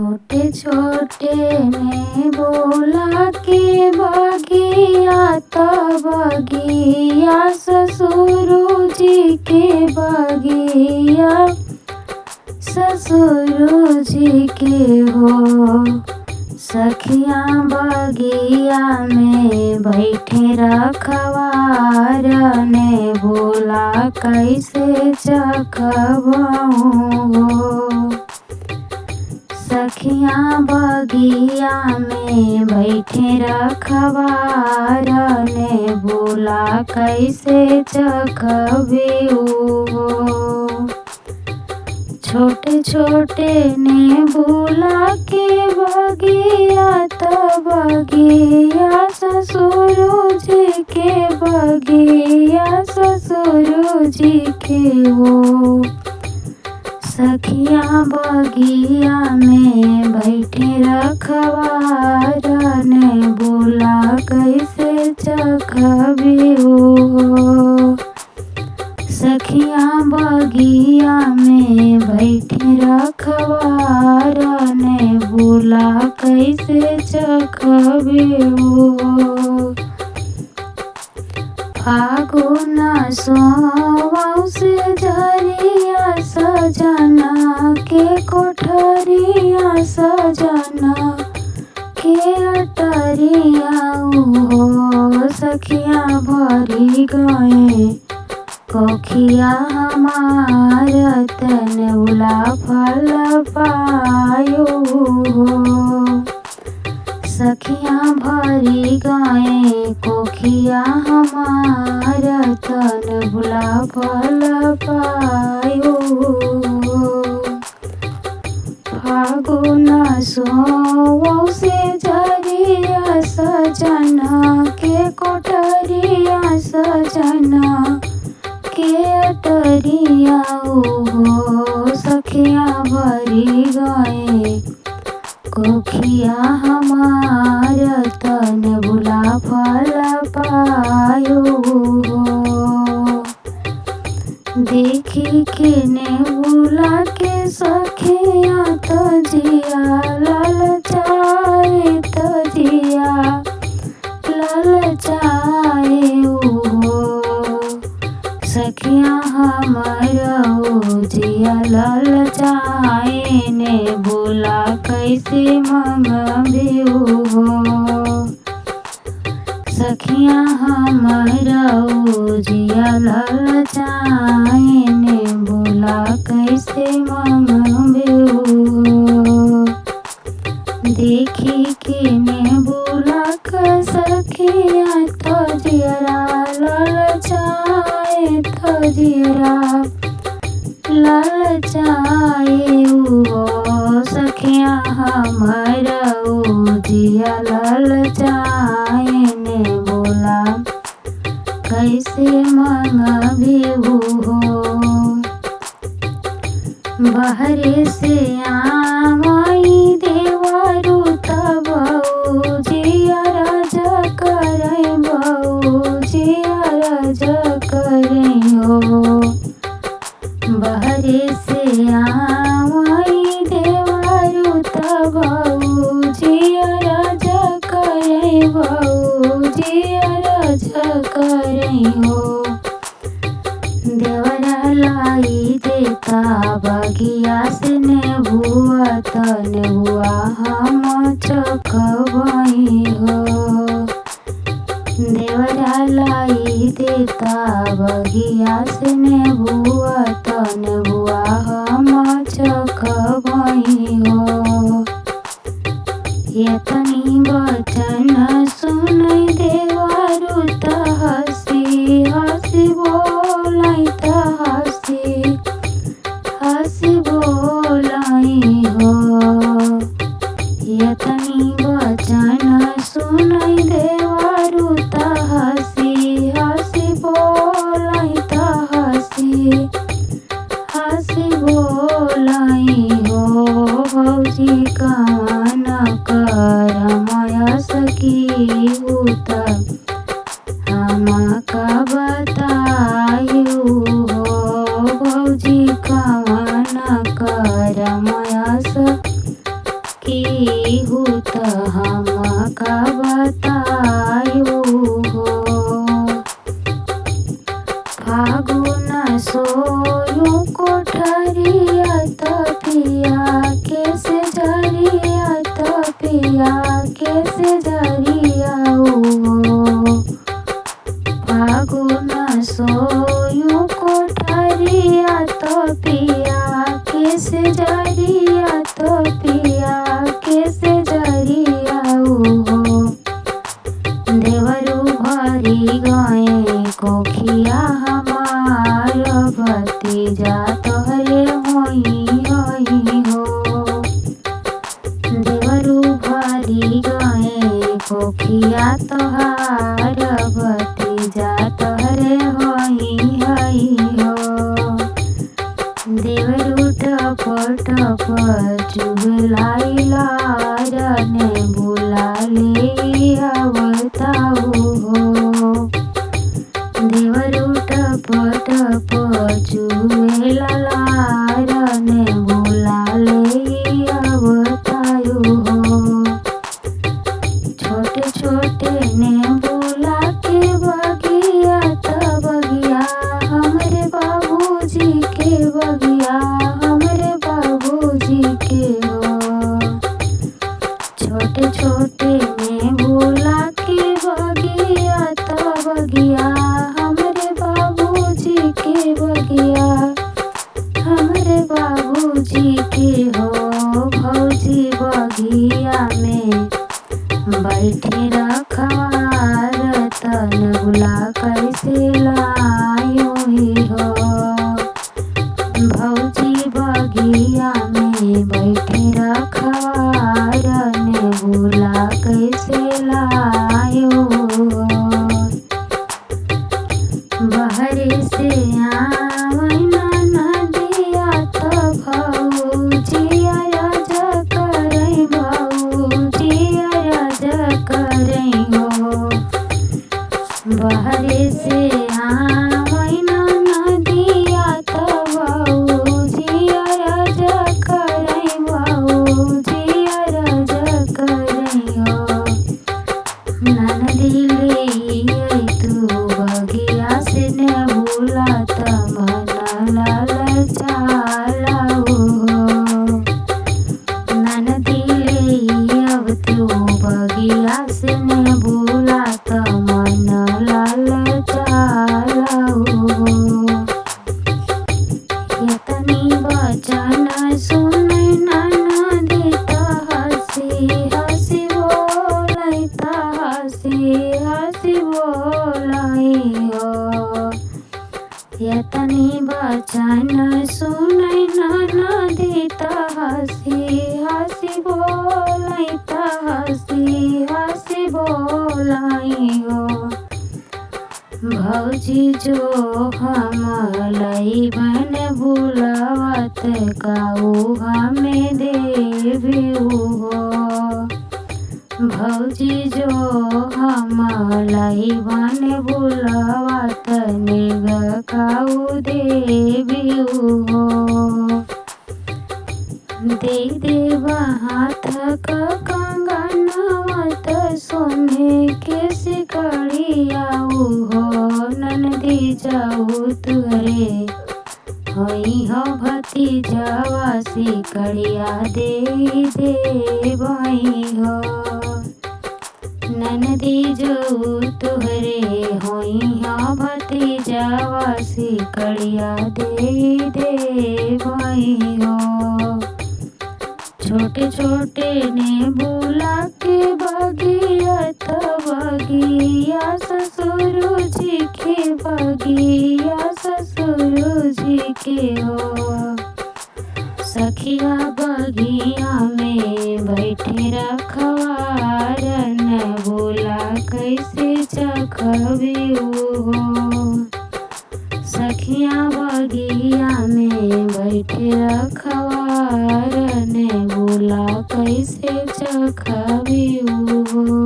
छोटे छोटे ने बोला के बगिया तो बगिया ससुर जी के बगिया ससुर जी के हो। सखिया बगिया में बैठे रखवार ने बोला कैसे चखबहु हो। सखिया बगिया में बैठे रखवार ने बोला कैसे चखबेहु हो। छोटे छोटे ने बोला के बगिया तो बगिया ससुर जी के बगिया ससुर जी के हो। सखिया बगिया में बैठे रखवार ने बोला कैसे चखबेहु हो। सखिया बगिया में बैठे रखवार ने बोला कैसे चखबेहु हो। फागुन सोमौ से झरिया सजना के कोठरिया सजना के अटरिया हो। सखिया भरी गए कोखिया हमार तनउला फल पायो हो। सखिया भरी गए कोखिया हमार तनउला फल पायो हो। फागुन सोमौ से झरिया सजना के कोठरिया सजना के अटरिया हो। सखिया भरी गए कोखिया हमार तनउला फल पायो हो। देखी के नेबुला के सखिया तजिया ललचाए तजिया ललचाए हो। सखिया हमारा जिया ललचाए ने बोला कैसे मंगबेहु हो। सखिया हमारा जिया ललचाए ने बोला कैसे मंगबेहु हो। देखी के ने बोला क सखिया तजिया ललचाए तजिया ललचाए हो। सखिया हमारा जिया ललचाए ने बोला कैसे मंगबेहु हो। बहरे से आमाई देवरु तब जिया राजा करे बहु जिया राजा करे हो। बहरे से आमाई देवरु तब जिया राजा करे बहु जिया राजा करे हो। देवरा लाई देता बगिया से नेबुआ तनेबुआ हम चखबही हो। देवरा लाई देता बगिया से नेबुआ तनेबुआ हम चखबही हो। एतनी बचन सुनै देवरु त हसी हसी बोलै त हसी हसी बोलै हो। एतनी बचन सुनै देवरु त हसी हसी बोलै त हसी हसी बोलै हो। भौजी कवन करमय सखी हुत हमका बतायु हो। भौजी कवन करमय की हुत हम का बतायो हो। फागुन सोयु कोठरिया पिया कैसे झरिया पिया कैसे झरिया हो। फागुन सोयु कोठरिया पिया कैसे झरिया पिया कैसे झरिया हो। देवरु भरी गए कोखिया हमार भतीजा तोहरे होई होई हो। देवरु भरी गए कोखिया तोहार भतीजा तोहरे होई होई हो। देवरु टप टप चुगलाइला रने बुला ले आवताऊ हो। देवरु टप टप चुगलाइला रने बुला ले आवताऊ हो। छोटे छोटे ने बुला के बगिया त बगिया हमरे बाबूजी के बगिया हमरे बाबूजी के हो। छोटे छोटे ने बुला के बगिया त बगिया हमरे बाबूजी के बगिया हमरे बाबूजी के हो। भौजी बगिया में बैठे रखवार तन बुला कैसे लायो ही हो। भौजी बगिया में बैठे रखवार ने बुला कैसे लायो हो। बहरे से आवैना नदिया त भौजिया राज करई भौजिया राज करई हो। बहरे से आवैना नदिया त भौजिया राज करई भौजिया राज करई हो। ननदी ले तू बगिया से ने बुला त मन ललचाला हो। ननदी ले अब तू बगिया से ने बुला त मन ललचाला हो। यतनी वचन सुनै ननदी त हसी हसी बोलै त हसी हसी बोलै हो। यतनी वचन सुनै ननदी त हसी हसी बोलै त हसी हसी बोलै हो। भौजी जो हम लैबन बुलावत काऊ हमें देवियू हो। भौजी जो हम लैबन बुलावत नेग काऊ देवियू हो। दे देव हाथ का कंगनवत सोने के सिकड़ियाऊ हो। ननदी जाऊ तुहरे होई हो भतीजावा सिकड़िया दे देवई हो। ननदी जाऊ तुहरे होई हो भतीजावा सिकड़िया दे देवई हो। छोटे छोटे ने बुला के बगिया त बगिया ससुर जी के बगिया ससुर जी के हो। सखिया बगिया में बैठे रखवार न बोला कैसे चखबियू हो। सखिया बगिया में बैठे रखवार ने बोला कैसे चखबियू हो।